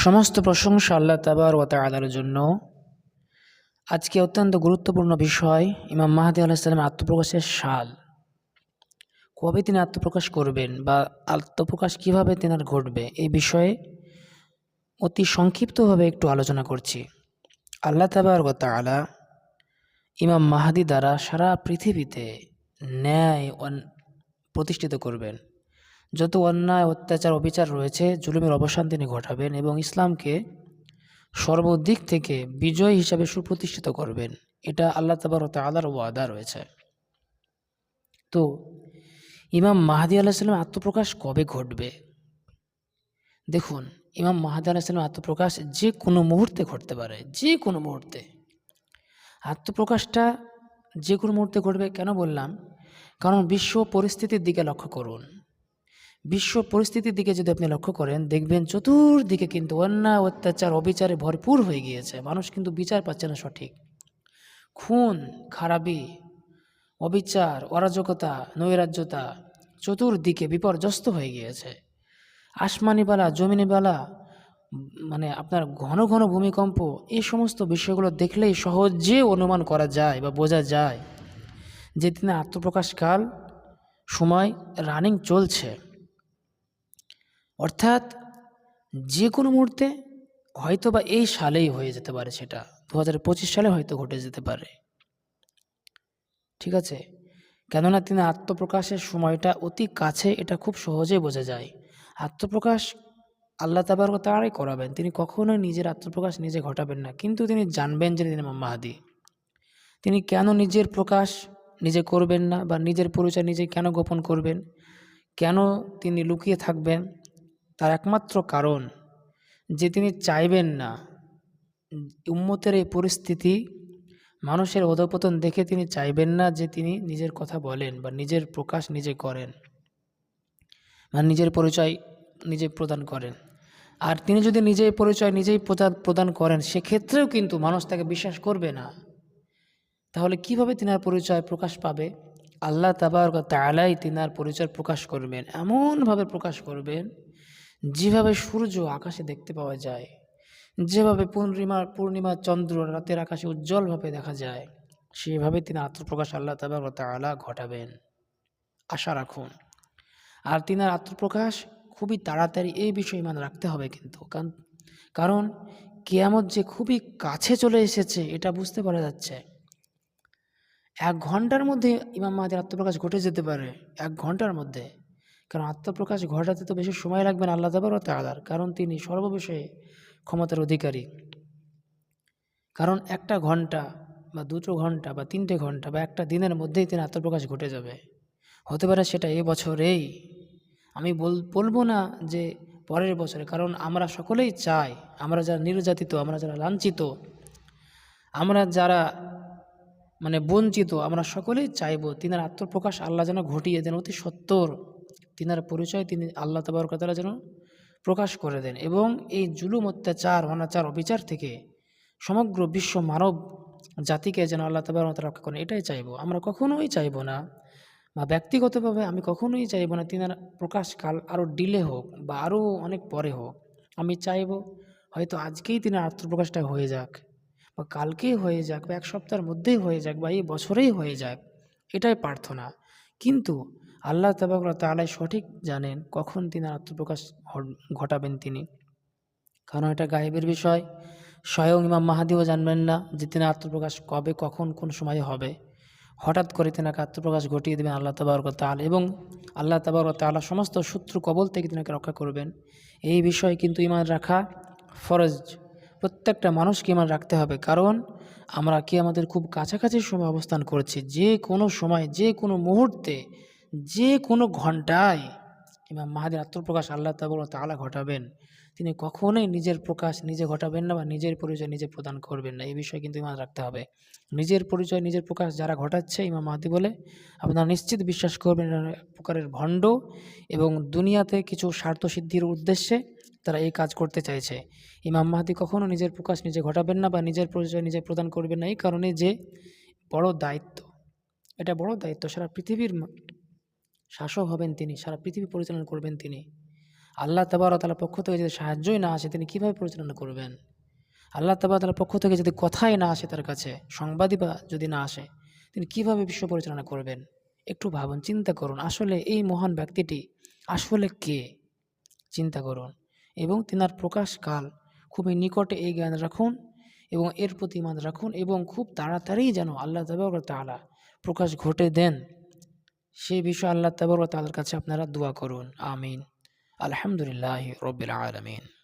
সমস্ত প্রশংসা আল্লাহ তাবারক ওয়া তাআলার জন্য। আজকে অত্যন্ত গুরুত্বপূর্ণ বিষয় ইমাম মাহদী আলাইহিস সালামের আত্মপ্রকাশের সাল। কবে তিনি আত্মপ্রকাশ করবেন বা আত্মপ্রকাশ কিভাবে তেনার ঘটবে, এই বিষয়ে অতি সংক্ষিপ্তভাবে একটু আলোচনা করছি। আল্লাহ তাবারক ওয়া তাআলা ইমাম মাহদী দ্বারা সারা পৃথিবীতে ন্যায় প্রতিষ্ঠিত করবেন। যত অন্যায় অত্যাচার অবিচার রয়েছে, জুলুমের অবসান তিনি ঘটাবেন এবং ইসলামকে সর্বদিক থেকে বিজয় হিসাবে সুপ্রতিষ্ঠিত করবেন। এটা আল্লাহ তাবারক ওয়া তাআলার ওয়াদা রয়েছে। তো ইমাম মাহদী আলাইহিস সালামের আত্মপ্রকাশ কবে ঘটবে? দেখুন, ইমাম মাহদী আলাইহিস সালামের আত্মপ্রকাশ যে কোনো মুহূর্তে ঘটতে পারে, যে কোনো মুহূর্তে। আত্মপ্রকাশটা যে কোনো মুহূর্তে ঘটবে কেন বললাম? কারণ বিশ্ব পরিস্থিতির দিকে লক্ষ্য করুন। বিশ্ব পরিস্থিতির দিকে যদি আপনি লক্ষ্য করেন, দেখবেন চতুর্দিকে কিন্তু অন্যায় অত্যাচার অবিচারে ভরপুর হয়ে গিয়েছে। মানুষ কিন্তু বিচার পাচ্ছে না সঠিক। খুন খারাপি, অবিচার, অরাজকতা, নৈরাজ্যতা চতুর্দিকে বিপর্যস্ত হয়ে গিয়েছে। আসমানিবালা জমিনিবালা মানে আপনার ঘন ঘন ভূমিকম্প, এই সমস্ত বিষয়গুলো দেখলেই সহজে অনুমান করা যায় বা বোঝা যায় যে তিনি আত্মপ্রকাশকাল সময় রানিং চলছে। অর্থাৎ যে কোনো মুহূর্তে হয়তো বা এই সালেই হয়ে যেতে পারে, সেটা 2025 সালে হয়তো ঘটে যেতে পারে। ঠিক আছে, কেননা তিনি আত্মপ্রকাশের সময়টা অতি কাছে, এটা খুব সহজেই বোঝা যায়। আত্মপ্রকাশ আল্লাহ তাবারক ওয়া তাআলাই করাবেন, তিনি কখনোই নিজের আত্মপ্রকাশ নিজে ঘটাবেন না। কিন্তু তিনি জানবেন যে তিনি ইমাম মাহদী। তিনি কেন নিজের প্রকাশ নিজে করবেন না বা নিজের পরিচয় নিজে কেন গোপন করবেন, কেন তিনি লুকিয়ে থাকবেন? তার একমাত্র কারণ যে তিনি চাইবেন না উম্মতের এই পরিস্থিতি, মানুষের অধঃপতন দেখে তিনি চাইবেন না যে তিনি নিজের কথা বলেন বা নিজের প্রকাশ নিজে করেন বা নিজের পরিচয় নিজে প্রদান করেন। আর তিনি যদি নিজের পরিচয় নিজেই প্রদান করেন, সেক্ষেত্রেও কিন্তু মানুষ তাকে বিশ্বাস করবে না। তাহলে কিভাবে তিনার পরিচয় প্রকাশ পাবে? আল্লাহ তাবারক ওয়া তাআলাই তিনার পরিচয় প্রকাশ করবেন, এমনভাবে প্রকাশ করবেন যেভাবে সূর্য আকাশে দেখতে পাওয়া যায়, যেভাবে পূর্ণিমা চন্দ্র রাতের আকাশে উজ্জ্বলভাবে দেখা যায়, সেভাবে তিনি আত্মপ্রকাশ আল্লাহ তাবারক ওয়া তাআলা ঘটাবেন। আশা রাখুন। আর তিনার আত্মপ্রকাশ খুবই তাড়াতাড়ি, এই বিষয়ে ইমান রাখতে হবে কিন্তু। কারণ কিয়ামত যে খুবই কাছে চলে এসেছে, এটা বুঝতে পারা যাচ্ছে। 1 ঘন্টার মধ্যে ইমাম মাহদীর আত্মপ্রকাশ ঘটে যেতে পারে, 1 ঘন্টার মধ্যে। কারণ আত্মপ্রকাশ ঘটাতে তো বেশি সময় লাগবে না আল্লাহ তাবারক ওয়া তাআলার, কারণ তিনি সর্ববিষয়ে ক্ষমতার অধিকারী। কারণ 1টা ঘন্টা বা 2টো ঘন্টা বা 3টে ঘন্টা বা 1টা দিনের মধ্যেই তিনি আত্মপ্রকাশ ঘটে যাবে। হতে পারে সেটা এ বছরেই, আমি বলবো না যে পরের বছরে। কারণ আমরা সকলেই চাই, আমরা যারা নির্যাতিত, আমরা যারা লাঞ্ছিত, আমরা যারা বঞ্চিত, আমরা সকলেই চাইবো তিনার আত্মপ্রকাশ আল্লাহ যেন ঘটিয়ে দেন অতি সত্বর। তিনার পরিচয় তিনি আল্লাহ তাবারক ওয়া তাআলা যেন প্রকাশ করে দেন এবং এই জুলুম অত্যাচার অনাচার অবিচার থেকে সমগ্র বিশ্ব মানব জাতিকে যেন আল্লাহ তাবারক ওয়া তাআলা রক্ষা করেন, এটাই চাইবো। আমরা কখনোই চাইবো না, বা ব্যক্তিগতভাবে আমি কখনোই চাইবো না তিনার প্রকাশকাল আরও ডিলে হোক বা আরও অনেক পরে হোক। আমি চাইবো হয়তো আজকেই তিনার আত্মপ্রকাশটা হয়ে যাক, বা কালকেই হয়ে যাক, বা 1 সপ্তাহের মধ্যেই হয়ে যাক, বা এই বছরেই হয়ে যাক, এটাই প্রার্থনা। কিন্তু আল্লাহ তাবারক ওয়া তাআলা সঠিক জানেন কখন তিনার আত্মপ্রকাশ ঘটাবেন তিনি। কারণ এটা গায়েবের বিষয়। স্বয়ং ইমাম মাহদীও জানবেন না যে তিনার আত্মপ্রকাশ কবে, কখন, কোন সময়ে হবে। হঠাৎ করে তিনাকে আত্মপ্রকাশ ঘটিয়ে দেবেন আল্লাহ তাবারক ওয়া তাআলা, এবং আল্লাহ তাবারক ওয়া তাআলা সমস্ত শত্রু কবল থেকে তিনাকে রক্ষা করবেন। এই বিষয়ে কিন্তু ঈমান রাখা ফরজ, প্রত্যেকটা মানুষকে ঈমান রাখতে হবে। কারণ আমরা আমাদের খুব কাছাকাছি সময় অবস্থান করছি। যে কোনো সময়, যে কোনো মুহূর্তে, যে কোনো ঘন্টায় ইমাম মাহদীর আত্মপ্রকাশ আল্লাহ তাবারক ওয়া তাআলা ঘটাবেন। তিনি কখনোই নিজের প্রকাশ নিজে ঘটাবেন না বা নিজের পরিচয় নিজে প্রদান করবেন না। এই বিষয়ে কিন্তু ঈমান রাখতে হবে। নিজের পরিচয় নিজের প্রকাশ যারা ঘটাচ্ছে ইমাম মাহদী বলে, আপনারা নিশ্চিত বিশ্বাস করবেন এরা এক প্রকারের ভণ্ড এবং দুনিয়াতে কিছু স্বার্থ সিদ্ধির উদ্দেশ্যে তারা এই কাজ করতে চাইছে। ইমাম মাহদী কখনো নিজের প্রকাশ নিজে ঘটাবেন না বা নিজের পরিচয় নিজে প্রদান করবেন না, এই কারণে যে বড় দায়িত্ব, এটা বড় দায়িত্ব। সারা পৃথিবীর শাসক হবেন তিনি, সারা পৃথিবী পরিচালনা করবেন তিনি। আল্লাহ তাবারক তাআলার পক্ষ থেকে যদি সাহায্যই না আসে তিনি কিভাবে পরিচালনা করবেন? আল্লাহ তাবারক তাআলার পক্ষ থেকে যদি কথাই না আসে তার কাছে, সংবাদই বা যদি না আসে, তিনি কিভাবে বিশ্ব পরিচালনা করবেন? একটু ভাবুন, চিন্তা করুন আসলে এই মহান ব্যক্তিটি আসলে কে? চিন্তা করুন এবং তিনার প্রকাশকাল খুবই নিকটে এই জ্ঞান রাখুন এবং এর প্রতি ইমান রাখুন এবং খুব তাড়াতাড়ি যেন আল্লাহ তাবারক ওয়া তাআলা প্রকাশ ঘটে দেন সেই বিষয়ে আল্লাহ তাবারক ওয়া তাআলার কাছে আপনারা দোয়া করুন। আমিন। আলহামদুলিল্লাহি রাব্বিল আলামিন।